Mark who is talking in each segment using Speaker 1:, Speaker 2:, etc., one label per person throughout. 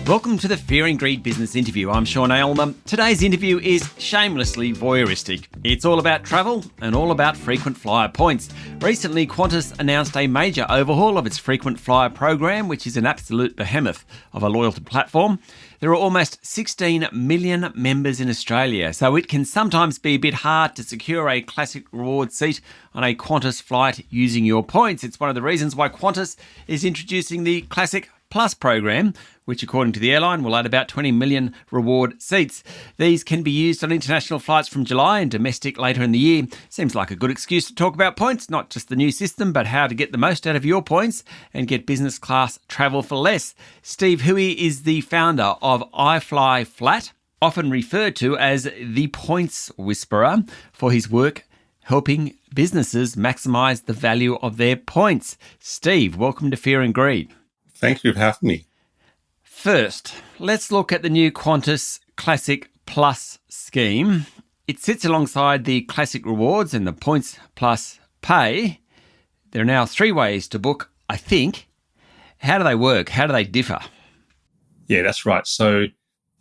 Speaker 1: Welcome to the Fear and Greed Business Interview. I'm Sean Aylmer. Today's interview is shamelessly voyeuristic. It's all about travel and all about frequent flyer points. Recently, Qantas announced a major overhaul of its frequent flyer program, which is an absolute behemoth of a loyalty platform. There are almost 16 million members in Australia, so it can sometimes be a bit hard to secure a classic reward seat on a Qantas flight using your points. It's one of the reasons why Qantas is introducing the Classic Plus program, which according to the airline will add about 20 million reward seats. These can be used on international flights from July and domestic later in the year. Seems like a good excuse to talk about points, not just the new system, but how to get the most out of your points and get business class travel for less. Steve Huey is the founder of iFlyFlat, often referred to as the Points Whisperer, for his work helping businesses maximise the value of their points. Steve, welcome to Fear and Greed.
Speaker 2: Thank you for having me.
Speaker 1: First, let's look at the new Qantas Classic Plus scheme. It sits alongside the Classic Rewards and the Points Plus Pay. There are now 3 ways to book, I think. How do they work? How do they differ?
Speaker 2: Yeah, that's right. So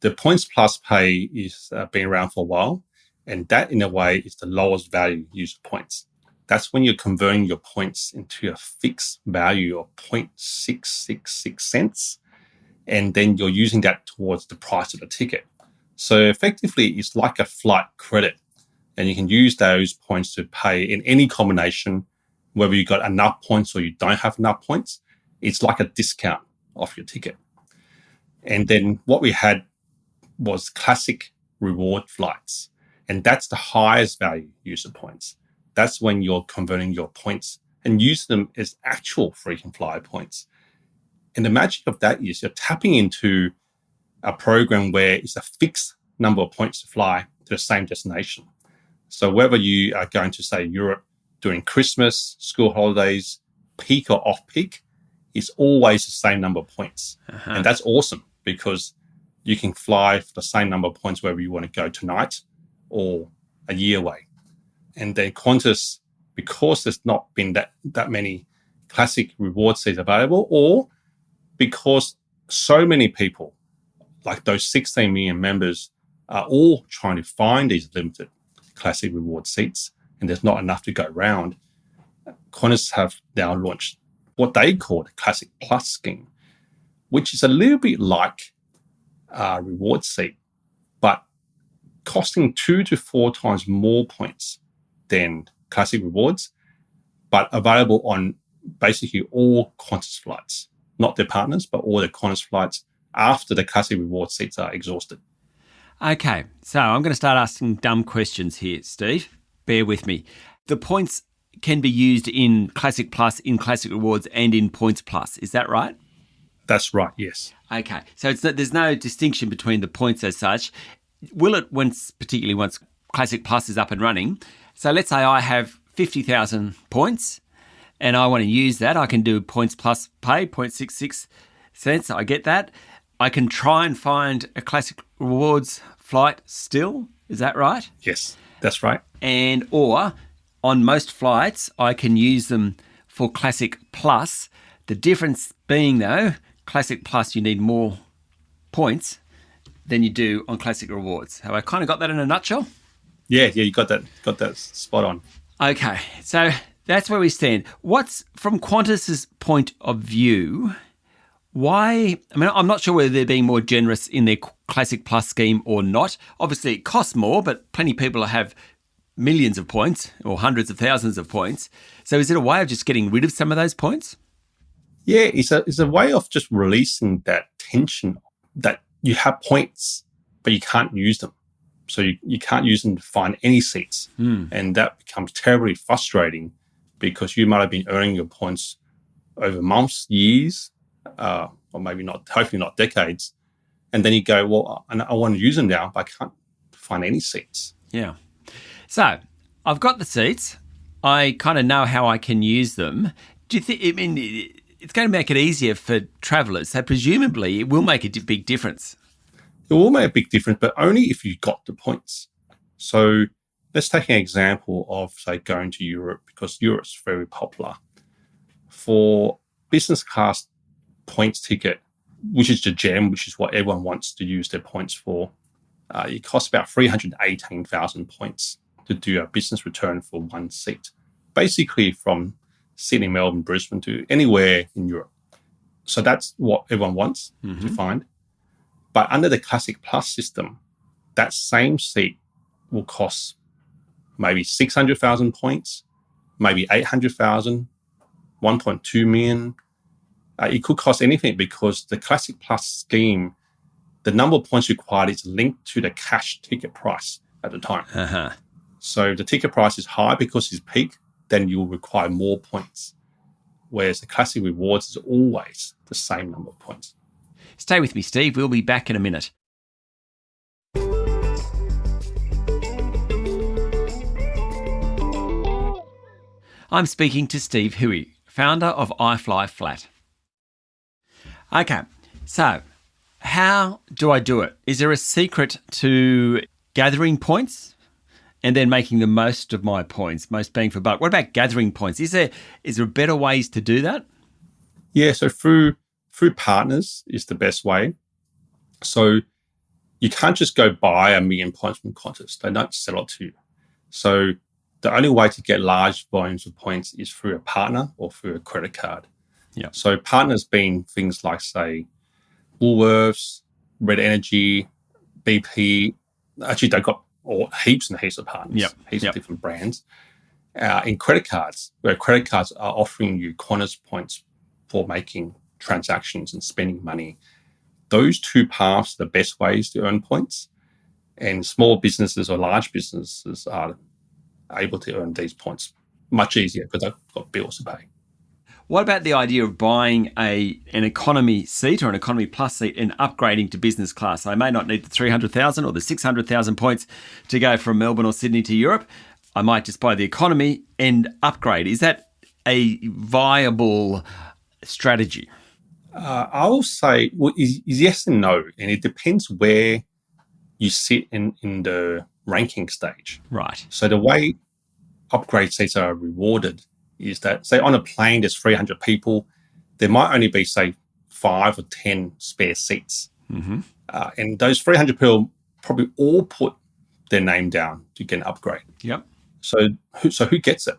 Speaker 2: the Points Plus Pay is been around for a while, and that in a way is the lowest value user points. That's when you're converting your points into a fixed value of 0.666 cents, and then you're using that towards the price of the ticket. So effectively, it's like a flight credit, and you can use those points to pay in any combination, whether you got enough points or you don't have enough points. It's like a discount off your ticket. And then what we had was classic reward flights, and that's the highest value user points. That's when you're converting your points and use them as actual frequent flyer points. And the magic of that is you're tapping into a program where it's a fixed number of points to fly to the same destination. So whether you are going to, say, Europe during Christmas, school holidays, peak or off-peak, it's always the same number of points. Uh-huh. And that's awesome because you can fly for the same number of points whether you want to go tonight or a year away. And then Qantas, because there's not been that many classic reward seats available, or because so many people, like those 16 million members, are all trying to find these limited classic reward seats, and there's not enough to go around, Qantas have now launched what they call the Classic Plus scheme, which is a little bit like a reward seat, but costing 2 to 4 times more points than classic rewards, but available on basically all Qantas flights, not their partners, but all the Qantas flights after the classic reward seats are exhausted.
Speaker 1: Okay, so I'm going to start asking dumb questions here, Steve. Bear with me. The points can be used in Classic Plus, in Classic Rewards, and in Points Plus. Is that right?
Speaker 2: That's right, yes.
Speaker 1: Okay, so there's no distinction between the points as such. Will it, particularly once Classic Plus is up and running? So let's say I have 50,000 points and I want to use that. I can do Points Plus Pay, 0.66 cents. I get that. I can try and find a Classic Rewards flight still. Is that right?
Speaker 2: Yes, that's right.
Speaker 1: Or on most flights, I can use them for Classic Plus. The difference being, though, Classic Plus, you need more points than you do on Classic Rewards. Have I kind of got that in a nutshell?
Speaker 2: Yeah, you got that spot on.
Speaker 1: Okay, so that's where we stand. What's, from Qantas's point of view, why, I'm not sure whether they're being more generous in their Classic Plus scheme or not. Obviously, it costs more, but plenty of people have millions of points or hundreds of thousands of points. So is it a way of just getting rid of some of those points?
Speaker 2: Yeah, it's a way of just releasing that tension that you have points, but you can't use them. So you can't use them to find any seats. And that becomes terribly frustrating because you might have been earning your points over months, years, or maybe not, hopefully not decades. And then you go, well, I want to use them now, but I can't find any seats.
Speaker 1: Yeah. So I've got the seats. I kind of know how I can use them. Do you think, it's going to make it easier for travellers. So presumably it will make a big difference.
Speaker 2: It will make a big difference, but only if you got the points. So let's take an example of, say, going to Europe, because Europe's very popular. For business class points ticket, which is the gem, which is what everyone wants to use their points for. It costs about 318,000 points to do a business return for one seat, basically from Sydney, Melbourne, Brisbane to anywhere in Europe. So that's what everyone wants to find. But under the Classic Plus system, that same seat will cost maybe 600,000 points, maybe 800,000, 1.2 million. It could cost anything because the Classic Plus scheme, the number of points required is linked to the cash ticket price at the time. So if the ticket price is high because it's peak, then you'll require more points. Whereas the Classic Rewards is always the same number of points.
Speaker 1: Stay with me, Steve. We'll be back in a minute. I'm speaking to Steve Huey, founder of iFlyFlat. Okay, so how do I do it? Is there a secret to gathering points and then making the most of my points, most bang for buck? What about gathering points? Is there better ways to do that?
Speaker 2: Yeah, so through partners is the best way. So you can't just go buy 1 million points from Qantas. They don't sell it to you. So the only way to get large volumes of points is through a partner or through a credit card.
Speaker 1: Yeah.
Speaker 2: So partners being things like, say, Woolworths, Red Energy, BP. Actually, they've got heaps and heaps of partners, heaps of different brands. In credit cards, where credit cards are offering you Qantas points for making transactions and spending money. Those two paths are the best ways to earn points. And small businesses or large businesses are able to earn these points much easier because they've got bills to pay.
Speaker 1: What about the idea of buying an economy seat or an economy plus seat and upgrading to business class? I may not need the 300,000 or the 600,000 points to go from Melbourne or Sydney to Europe. I might just buy the economy and upgrade. Is that a viable strategy?
Speaker 2: I will say is yes and no, and it depends where you sit in the ranking stage.
Speaker 1: Right.
Speaker 2: So the way upgrade seats are rewarded is that, say, on a plane, there's 300 people. There might only be, say, 5 or 10 spare seats. And those 300 people probably all put their name down to get an upgrade.
Speaker 1: Yep.
Speaker 2: So who gets it?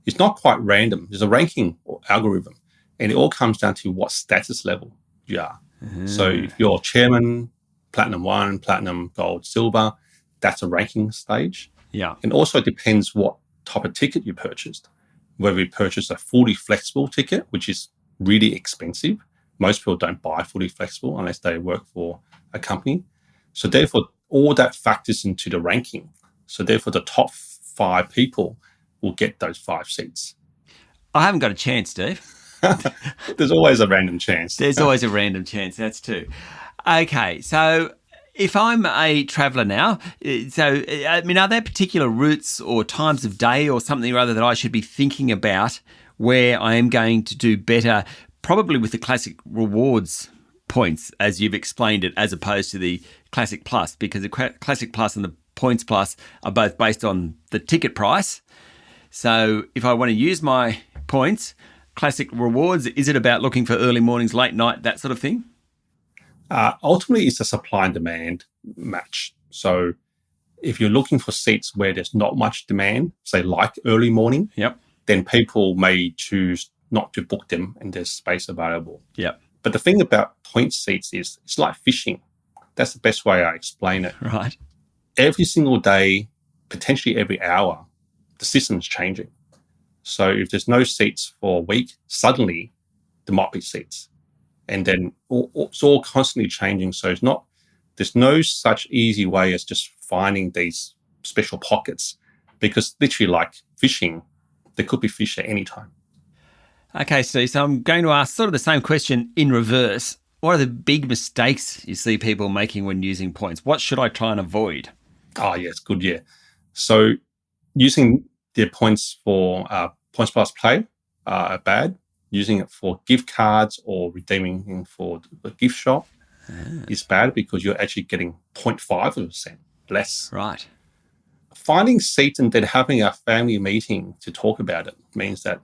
Speaker 2: It's not quite random. There's a ranking algorithm, and it all comes down to what status level you are. So if you're chairman, platinum 1, platinum, gold, silver, that's a ranking stage.
Speaker 1: Yeah.
Speaker 2: And also it depends what type of ticket you purchased. Whether you purchase a fully flexible ticket, which is really expensive. Most people don't buy fully flexible unless they work for a company. So therefore, all that factors into the ranking. So therefore, the top 5 people will get those 5 seats.
Speaker 1: I haven't got a chance, Steve.
Speaker 2: There's always a random chance.
Speaker 1: There's always a random chance, that's true. Okay, so if I'm a traveller now, are there particular routes or times of day or something or other that I should be thinking about where I am going to do better, probably with the Classic Rewards points, as you've explained it, as opposed to the Classic Plus, because the Classic Plus and the Points Plus are both based on the ticket price. So if I want to use my points, Classic Rewards, is it about looking for early mornings, late night, that sort of thing?
Speaker 2: Ultimately, it's a supply and demand match. So if you're looking for seats where there's not much demand, say like early morning, then people may choose not to book them and there's space available. But the thing about point seats is it's like fishing. That's the best way I explain it.
Speaker 1: Right.
Speaker 2: Every single day, potentially every hour, the system's changing. So if there's no seats for a week, suddenly there might be seats. And then it's all constantly changing. So there's no such easy way as just finding these special pockets, because literally like fishing, there could be fish at any time.
Speaker 1: Okay, Steve, so I'm going to ask sort of the same question in reverse. What are the big mistakes you see people making when using points? What should I try and avoid?
Speaker 2: Oh, yes, good, yeah. So using their points for Points Plus Play are bad. Using it for gift cards or redeeming for the gift shop is bad because you're actually getting 0.5% less.
Speaker 1: Right.
Speaker 2: Finding seats and then having a family meeting to talk about it means that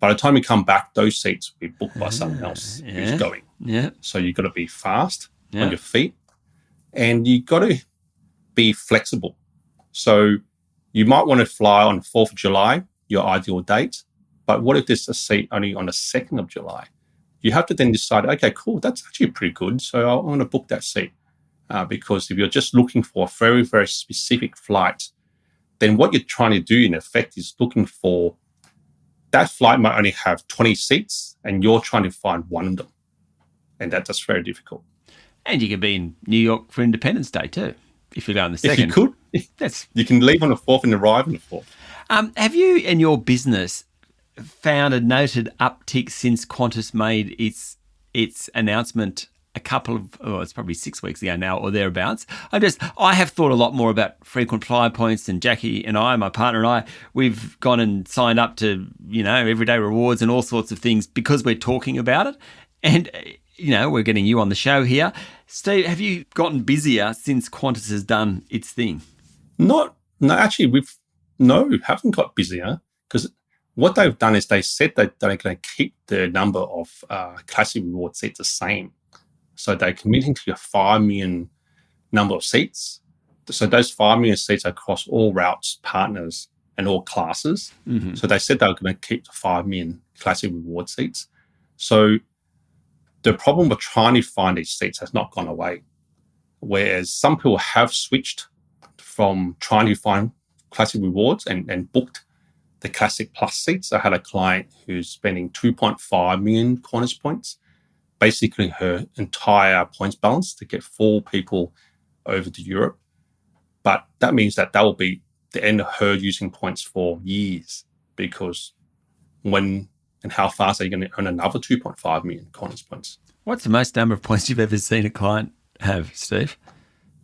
Speaker 2: By the time you come back, those seats will be booked by someone else who's going.
Speaker 1: Yeah.
Speaker 2: So you've got to be fast
Speaker 1: Yeah.
Speaker 2: on your feet, and you've got to be flexible. So you might want to fly on the 4th of July, your ideal date, but what if there's a seat only on the 2nd of July? You have to then decide, okay, cool, that's actually pretty good, so I want to book that seat. Because if you're just looking for a very, very specific flight, then what you're trying to do in effect is looking for that flight might only have 20 seats and you're trying to find one of them. And that's very difficult.
Speaker 1: And you could be in New York for Independence Day too, if you go on the 2nd.
Speaker 2: If you could, you can leave on the 4th and arrive on the 4th.
Speaker 1: Have you in your business found a noted uptick since Qantas made its announcement it's probably 6 weeks ago now or thereabouts? I have thought a lot more about frequent flyer points, and Jackie and I, my partner and I, we've gone and signed up to, everyday rewards and all sorts of things because we're talking about it. And, we're getting you on the show here. Steve, have you gotten busier since Qantas has done its thing?
Speaker 2: No, actually, haven't got busier, because what they've done is they said that they're going to keep the number of classic reward seats the same. So they're committing to a 5 million number of seats. So those 5 million seats are across all routes, partners, and all classes. Mm-hmm. So they said they were going to keep the 5 million classic reward seats. So the problem with trying to find these seats has not gone away. Whereas some people have switched from trying to find classic rewards and booked the classic plus seats. I had a client who's spending 2.5 million Qantas points, basically her entire points balance to get 4 people over to Europe. But that means that will be the end of her using points for years, because when and how fast are you going to earn another 2.5 million Qantas points?
Speaker 1: What's the most number of points you've ever seen a client have, Steve?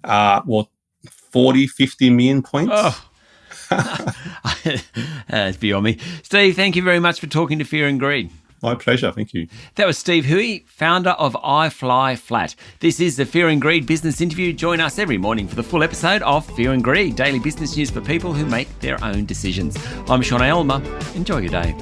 Speaker 2: 40, 50 million points.
Speaker 1: Oh. It's beyond me. Steve, thank you very much for talking to Fear and Greed.
Speaker 2: My pleasure. Thank you.
Speaker 1: That was Steve Huey, founder of iFlyFlat. This is the Fear and Greed Business Interview. Join us every morning for the full episode of Fear and Greed, daily business news for people who make their own decisions. I'm Sean Aylmer. Enjoy your day.